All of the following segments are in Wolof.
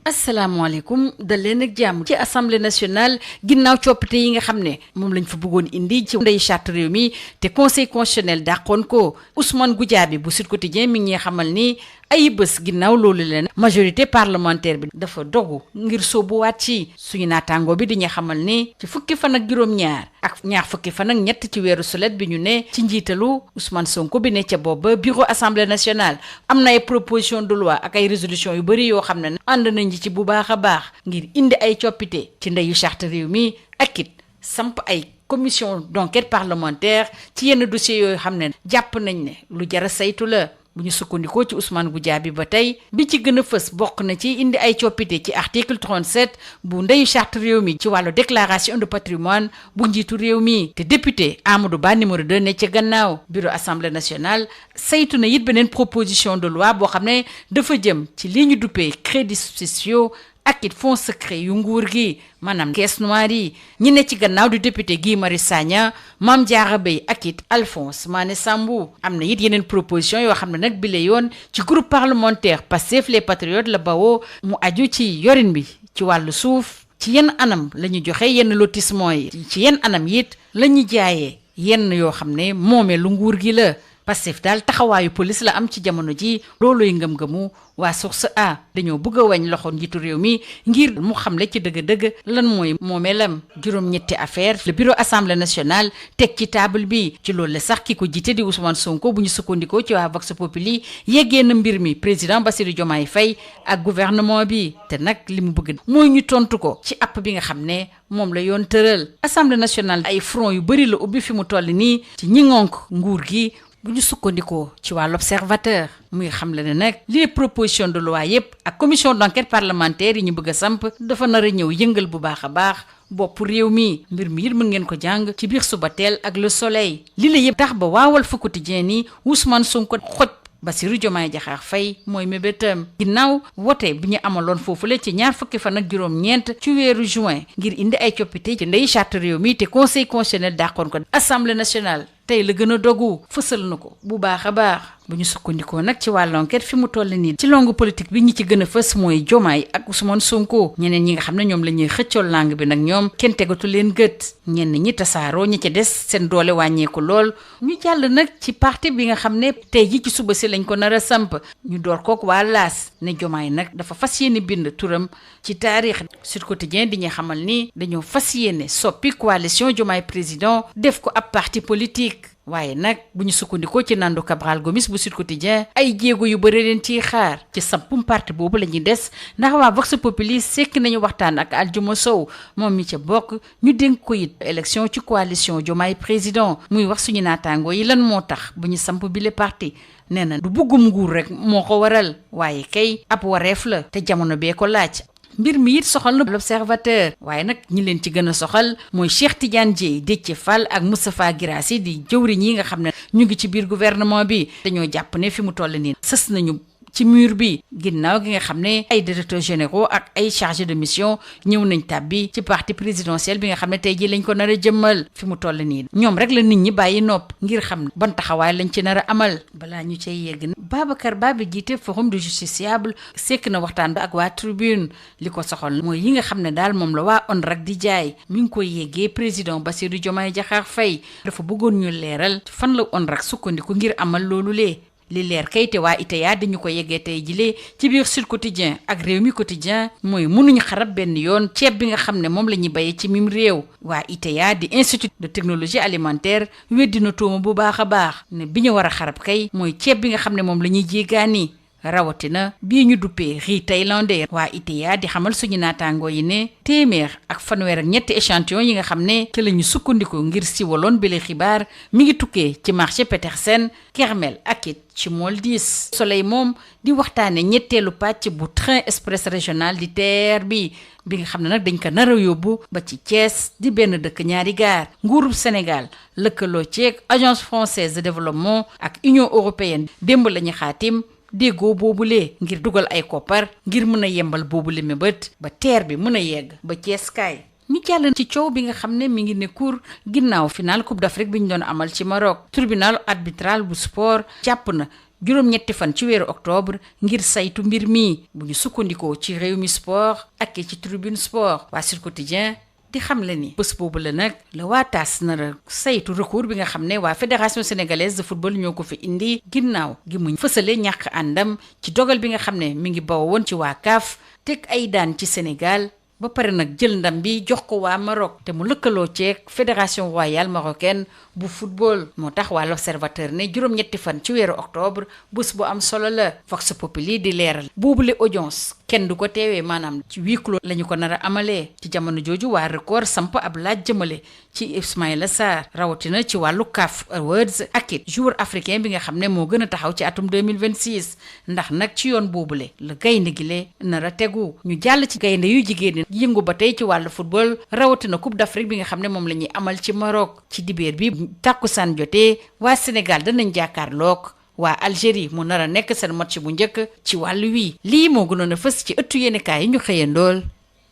asalaamaaleykum dal leen ak jàmm ci assemblée nationale ginnaaw coppite yi nga xam ne moom lañ fa bëggoon indi ci ndey charte réew mi te conseil constitutionnel dàqoon ko Ousmane Goudiaby bu Sud Quotidien mi ngi ñuy xamal ni ay bés ginnaaw loolu leen majorité parlementaire bi dafa dogu ngir soobuwaat ci suñu naataango bi dañuy xamal ni ci fukki fan ak juróom-ñaar ak ñaar fukki fan ak ñett ci weeru sulet bi ñu ne ci njiitalu Ousmane Sonko bi ne ca booba bureau assemblée nationale am na ay proposition de loi ak ay résolution yu bëri yoo xam ne ànd nañ ci bu baax a baax ngir indi ay coppite ci ndeyu charte réew mi ak it samp ay commission d'enquête parlementaire ci yenn dossiers yooyu xam ne jàpp nañ ne lu jara saytu la. bu ñu sukkandikoo ci Ousmane Goudiaby ba tey bi ci gën a fës bokk na ci indi ay coppite ci article 37 bu ndeyu charte réew mi ci wàllu déclaration de patrimoine bu njiitu réew mi te député Amadou Ba numéro 2 ne ca gannaaw bureau assemblée nationale saytu na it beneen proposition de loi boo xam ne dafa jëm ci li ñu duppee crédits spéciaux ak it fonds secret yu nguur gi maanaam caisse noire yi ñi ne ci gannaaw du député Guy Marius Sagna Mame Diarra Bèye ak it Alphonse Mané Sambou am na it yeneen proposition yoo xam ne nag bi la yoon ci groupe parlementaire Pastef les patriotes la bawoo mu aju ci yorin bi ci wàllu suuf ci yenn anam la ñu joxe yenn lotissement yi ci yenn anam it la ñu jaayee yenn yoo xam ne moomee lu nguur gi la Pastef daal taxawaayu police la am ci jamono ji looluy ngëm-ngëmu waa source a dañoo bëgg a wañ loxo njiitu réew mi ngir mu xamle ci dëgg-dëgg lan mooy moomeelam juróom-ñetti affaire le bureau assemblée nationale teg ci table bi ci loolu la sax ki ko jiite di Ousmane Sonko bu ñu sukkandikoo ci waa Vox Populi yeggee na mbir mi président Bassirou Diomaye Faye ak gouvernement bi te nag li mu bëgg mooy ñu tontu ko ci app bi nga xam ne moom la yoon tëral assemblée nationale ay front yu bëri la ubbi fi mu toll nii ci ñi ngonk nguur gi bu ñu sukkandikoo ci waa l'Observateur muy xam le ne nag les propositions de loi yépp ak commission d'enquête parlementaire yi ñu bëgg a samp dafa nar a ñëw yëngal bu baax a baax bopp réew mi mbir mi it mën ngeen ko jàng ci biir Subatel ak Le Soleil li la yépp tax ba waawal fa quotidien ni Ousmane Sonko xoj Bassirou Diomaye Diakhar Faye mooy mébétam ginnaaw wote bi ñu amaloon foofule ci ñaar fukki fan ak juróom-ñeent ci weeru juin ngir indi ay coppite ci ndey charte réew mi te conseil constitutionnel dàqoon ko assemblée nationale tey la gën a dogu fësal na ko bu baax a baax bu ñu sukkandikoo nag ci wàllu enquête fi mu toll nii ci longue politique bi ñi ci gën a fës mooy Diomaye ak Ousmane Sonko ñeneen ñi nga xam ne ñoom la ñuy xëccool langue bi nag ñoom kenn tegatu leen gët ñenn ñi tasaaroo ñi ca des seen doole wàññeeku lool ñu jàll nag ci parti bi nga xam ne tey ji ci suba si lañ ko nar a samp ñu door kook waa laas ne Diomaye nag dafa fas yéene bind turam ci taarix Sud Quotidien di ñu xamal ni dañoo fas yéene soppi coalition Diomaye président def ko ab parti politique waaye nag bu ñu sukkandikoo ci Nando Cabral Gomis bu Sud Quotidien ay jéego yu bëri leen ciy xaar ci sampum parti boobu la ñuy des ndax waa Vox Populi sekk nañu waxtaan ak Aljuma Sow moom mi ca bokk ñu dénk ko it élection ci coalition Diomaye président muy wax suñu naataangoo yi lan moo tax bu ñu samp bile parti nee na du buggum nguur rek moo ko waral waaye kay ab wareef la te jamono bee ko laaj. mbir mi it soxal na l'Observateur waaye nag ñi leen ci gën a soxal mooy Cheikh Tidiane Dièye Déthié Fall ak Moustapha Guirassy di jëwriñ yi nga xam ne ñu ngi ci biir gouvernement bi dañoo jàpp ne fi mu toll nii sës nañu ci mur bi ginnaaw gi nga xam ne ay directeurs généraux ak ay chargés de mission ñëw nañ tàbbi ci parti présidentiel bi nga xam ne tey jii lañ ko nar a jëmmal fi mu toll nii ñoom rek la nit ñi bàyyi nopp ngir xam ban taxawaay lañ ci nar a amal balaa ñu cay yegg. Babacar Ba bi jiite forum du justiciable sekk na waxtaan ba ak waa tribune li ko soxal mooy yi nga xam ne daal moom la waa ONRAC di jaay mi ngi koy yeggee président Bassirou Diomaye Diakhar Faye dafa bëggoon ñu leeral fan la ONRAC sukkandiku ngir amal loolu lee li leer kay te waa ITA dañu ko yeggee tey jilee ci biir Sud Quotidien ak Rewmi Quotidien mooy mënuñu xarab benn yoon ceeb bi nga xam ne moom la ñuy béyee ci mim réew waa ITA di institut de technologie alimentaire weddina tuuma bu baax a baax ne bi ñu war a xarab kay mooy ceeb bi nga xam ne moom la ñuy jéegaani rawatina bii ñu duppee riz thaïlandais waa ITA di xamal suñu naataangoo yi ne téeméer ak fanweer ak ñetti échantillon yi nga xam ne ci la ñu sukkandiku ngir siwaloon bile xibaar mi ngi tukkee ci marché Petersen Kermel ak it ci mool 10 Soleil moom di waxtaane ñetteelu pàcc bu train express régional di TER bi nga xam ne nag dañ ko nar a yóbbu ba ci Thiès di benn dëkk ñaari gaar nguurub Sénégal lëkkaloo ceeg agence française de développement ak union européenne démb la ñu xaatim déggoo boobule ngir dugal ay koppar ngir mën a yembal boobule mébét ba TER bi mën a yegg ba Thiès kaay ñu jàll ci coow bi nga xam ne mi ngi ne cour ginnaaw final coupe d'Afrique bi ñu doon amal ci Maroc tribunal arbitral bu sport jàpp na juróom-ñetti fan ci weeru octobre ngir saytu mbir mi bu ñu sukkandikoo ci Rewmi Sport ak ci Tribune Sport. waa Sud Quotidien di xam le ni bés boobu la nag la waa TAS nar a saytu recours bi nga xam ne waa fédération sénégalaise de football ñoo ko fi indi ginnaaw gi mu fësale ñàkk àndam ci dogal bi nga xam ne mi ngi baw woon ci waa CAF teg ay daan ci Sénégal ba pare nag jël ndam bi jox ko waa Maroc te mu lëkkaloo ceeg fédération royale marocaine bu football. moo tax waa l'Observateur ne juróom-ñetti fan ci weeru octobre bés bu am solo la. Vox Populi di leeral boobule audience kenn du ko teewee maanaam ci huis clos la ñu ko nar a amalee. ci jamono jooju waa Record samp ab laaj jëmale ci Ismaïla Sarr rawatina ci wàllu CAF Awards ak it joueur africain bi nga xam ne moo gën a taxaw ci atum 2026 ndax nag ci yoon boobule la gaynde gi le nar a tegu. ñu jàll ci gaynde yu jigéen ñi yëngu ba tey ci wàllu football rawatina Coupe d'Afrique bi nga xam ne moom la ñuy amal ci Maroc ci dibeer bi tàkkusaan jotee waa Sénégal danañ jàkkaarloog waa Algérie mu nar a nekk seen match bu njëkk ci wàllu wii lii moo gënoon a fës ci ëttu yéenekaay yi ñu xëyandool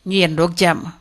ñu yendoog jàmm.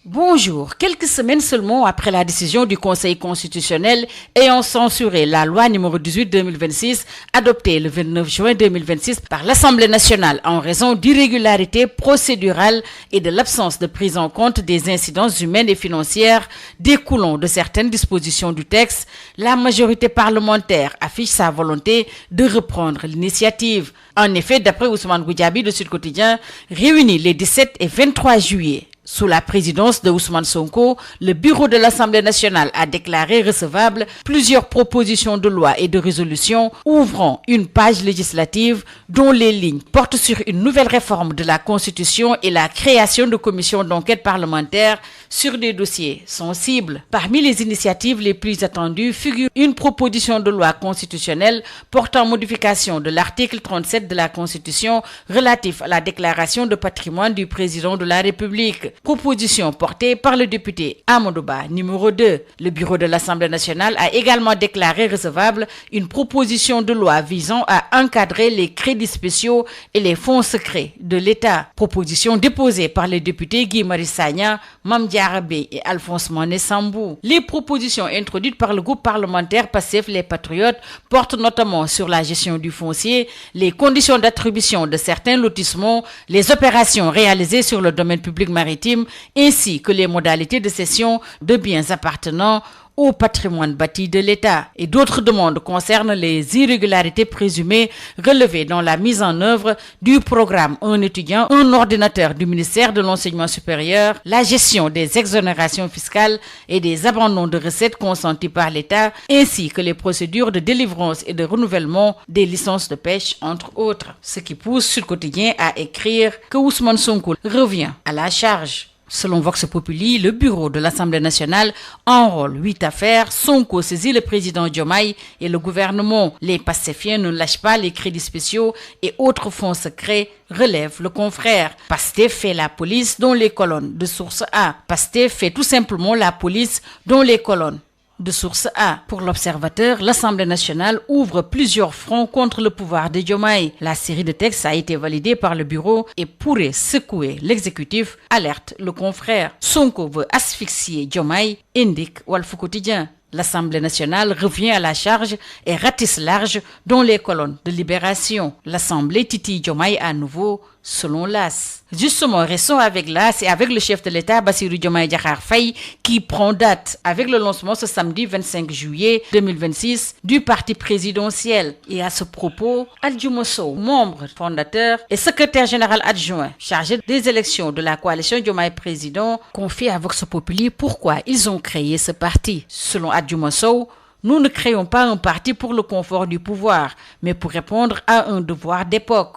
Bonjour. Quelques semaines seulement après la décision du Conseil constitutionnel ayant censuré la loi numéro 18/2026 adoptée le 29 juin 2026 par l'Assemblée nationale en raison d'irrégularités procédurales et de l'absence de prise en compte des incidences humaines et financières découlant de certaines dispositions du texte, la majorité parlementaire affiche sa volonté de reprendre l'initiative. En effet, d'après Ousmane Goudiaby de Sud Quotidien, réunis les 17 et 23 juillet, sous la présidence de Ousmane Sonko, le bureau de l'Assemblée nationale a déclaré recevables plusieurs propositions de loi et de résolution ouvrant une page législative dont les lignes portent sur une nouvelle réforme de la Constitution et la création de commissions d'enquête parlementaire sur des dossiers sensibles. Parmi les initiatives les plus attendues figure une proposition de loi constitutionnelle portant modification de l'article 37 de la Constitution relatif à la déclaration de patrimoine du président de la République. Proposition portée par le député Amadou Ba, numéro 2. Le bureau de l'Assemblée nationale a également déclaré recevable une proposition de loi visant à encadrer les crédits spéciaux et les fonds secrets de l'État. Proposition déposée par les députés Guy Marius Sagna, Mame Diarra Bèye et Alphonse Mané Sambou. Les propositions introduites par le groupe parlementaire Pastef Les Patriotes portent notamment sur la gestion du foncier, les conditions d'attribution de certains lotissements, les opérations réalisées sur le domaine public maritime, ainsi que les modalités de cession de biens appartenant au patrimoine bâti de l'État. Et d'autres demandes concernent les irrégularités présumées relevées dans la mise en œuvre du programme Un étudiant, un ordinateur du ministère de l'Enseignement supérieur, la gestion des exonérations fiscales et des abandons de recettes consentis par l'État, ainsi que les procédures de délivrance et de renouvellement des licences de pêche, entre autres. Ce qui pousse Sud Quotidien à écrire que Ousmane Sonko revient à la charge. Selon Vox Populi, le bureau de l'Assemblée nationale enrôle 8 affaires. Sonko saisit le président Diomaye et le gouvernement. Les Pastéfiens ne lâchent pas les crédits spéciaux et autres fonds secrets, relève le confrère. Pastef fait la police dans les colonnes de source A. Pastef fait tout simplement la police dans les colonnes de source A. Pour l'Observateur, l'Assemblée nationale ouvre plusieurs fronts contre le pouvoir de Diomaye. La série de textes a été validée par le bureau et pourrait secouer l'exécutif, alerte le confrère. Sonko veut asphyxier Diomaye, indique Walf Quotidien. L'Assemblée nationale revient à la charge et ratisse large dans les colonnes de Libération. L'Assemblée titille Diomaye à nouveau, selon l'AS. Justement, restons avec l'AS et avec le chef de l'État, Bassirou Diomaye Diakhar Faye, qui prend date avec le lancement ce samedi 25 juillet 2026 du parti présidentiel. Et à ce propos, Aldiouma Sow, membre fondateur et secrétaire général adjoint chargé des élections de la coalition Diomaye Président, confie à Vox Populi pourquoi ils ont créé ce parti. Selon Aldiouma Sow, nous ne créons pas un parti pour le confort du pouvoir, mais pour répondre à un devoir d'époque.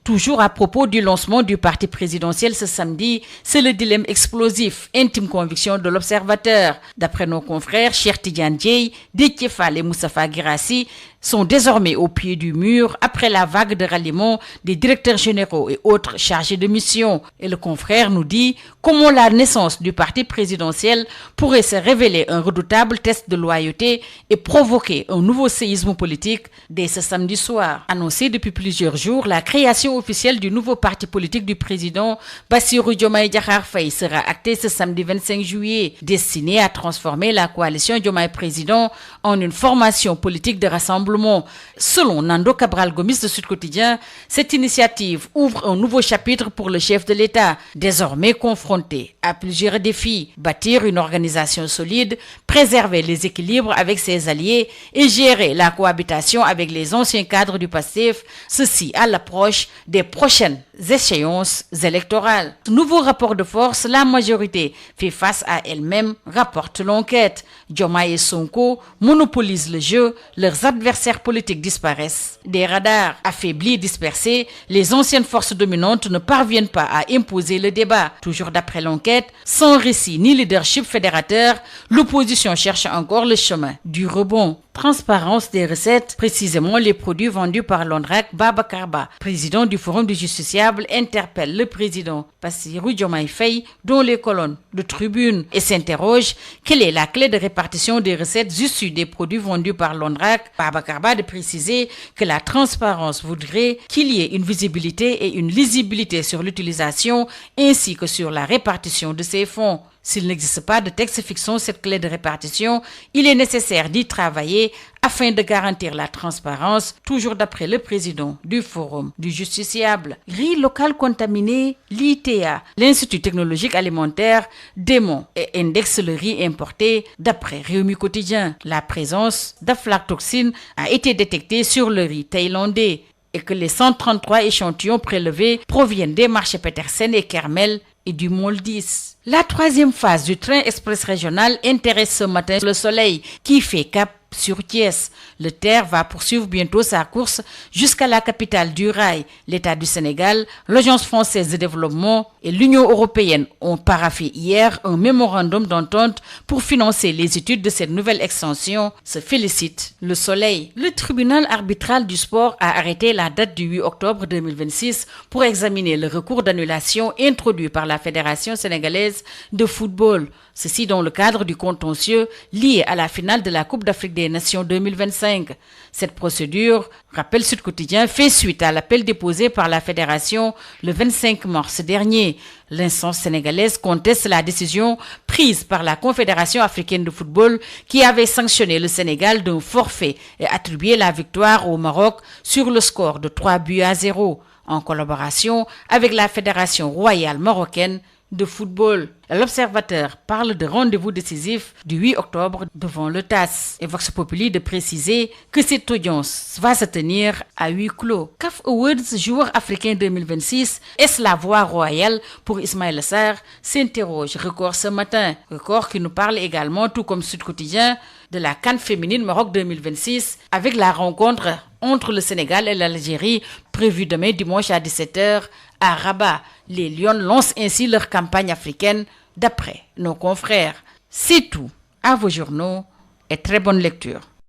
Toujours à propos du lancement du parti présidentiel ce samedi, c'est le dilemme explosif, intime conviction de l'Observateur. D'après nos confrères, Cheikh Tidiane Dièye, Déthié Fall et Moustapha Guirassy sont désormais au pied du mur après la vague de ralliement des directeurs généraux et autres chargés de mission. Et le confrère nous dit comment la naissance du parti présidentiel pourrait se révéler un redoutable test de loyauté et provoquer un nouveau séisme politique dès ce samedi soir. Annoncé depuis plusieurs jours, la création officielle du nouveau parti politique du président Bassirou Diomaye Diakhar Faye sera actée ce samedi 25 juillet, destiné à transformer la coalition Diomaye Président en une formation politique de rassemblement rassemblement. Selon Nando Cabral Gomis de Sud Quotidien, cette initiative ouvre un nouveau chapitre pour le chef de l'État, désormais confronté à plusieurs défis: bâtir une organisation solide, préserver les équilibres avec ses alliés et gérer la cohabitation avec les anciens cadres du PASTEF, ceci à l'approche des prochaines échéances électorales. Nouveau rapport de force, la majorité fait face à elle-même, rapporte l'enquête. Diomaye et Sonko monopolisent le jeu, leurs adversaires politiques disparaissent des radars. Affaiblis, dispersés, les anciennes forces dominantes ne parviennent pas à imposer le débat. Toujours d'après l'enquête, sans récit ni leadership fédérateur, l'opposition cherche encore le chemin du rebond. Transparence des recettes, précisément les produits vendus par l'ONRAC. Babacar Ba, président du Forum du Justiciable, interpelle le président Bassirou Diomaye Faye dans les colonnes de Tribune et s'interroge: quelle est la clé de répartition des recettes issues des produits vendus par l'ONRAC? Babacar Ba de préciser que la transparence voudrait qu'il y ait une visibilité et une lisibilité sur l'utilisation ainsi que sur la répartition de ces fonds. S'il n'existe pas de texte fixant cette clé de répartition, il est nécessaire d'y travailler afin de garantir la transparence, toujours d'après le président du Forum du Justiciable. Riz local contaminé, l'ITA, l'Institut technologique alimentaire, dément et indexe le riz importé d'après Rewmi Quotidien. La présence d'aflatoxine a été détectée sur le riz thaïlandais et que les 133 échantillons prélevés proviennent des marchés Petersen et Kermel et du Moldis. La troisième phase du train express régional intéresse ce matin le Soleil qui fait cap sur Thiès. Le TER va poursuivre bientôt sa course jusqu'à la capitale du rail. L'État du Sénégal, l'Agence française de développement et l'Union européenne ont paraphé hier un mémorandum d'entente pour financer les études de cette nouvelle extension, se félicite Le Soleil. Le tribunal arbitral du sport a arrêté la date du 8 octobre 2026 pour examiner le recours d'annulation introduit par la Fédération sénégalaise de football. Ceci dans le cadre du contentieux lié à la finale de la Coupe d'Afrique des Nations 2025. Cette procédure, rappelle Sud Quotidien, fait suite à l'appel déposé par la Fédération le 25 mars dernier. L'instance sénégalaise conteste la décision prise par la Confédération africaine de football qui avait sanctionné le Sénégal d'un forfait et attribué la victoire au Maroc sur le score de 3-0 en collaboration avec la Fédération royale marocaine de football. L'Observateur parle de rendez-vous décisif du 8 octobre devant le TAS et Vox Populi de préciser que cette audience va se tenir à huis clos. CAF Awards joueur africain 2026, est-ce la voie royale pour Ismaïla Sarr? S'interroge Record ce matin. Record qui nous parle également, tout comme Sud Quotidien, de la CAN féminine Maroc 2026 avec la rencontre entre le Sénégal et l'Algérie prévue demain dimanche à 17h à Rabat. Les Lions lancent ainsi leur campagne africaine d'après nos confrères. C'est tout. À vos journaux et très bonne lecture.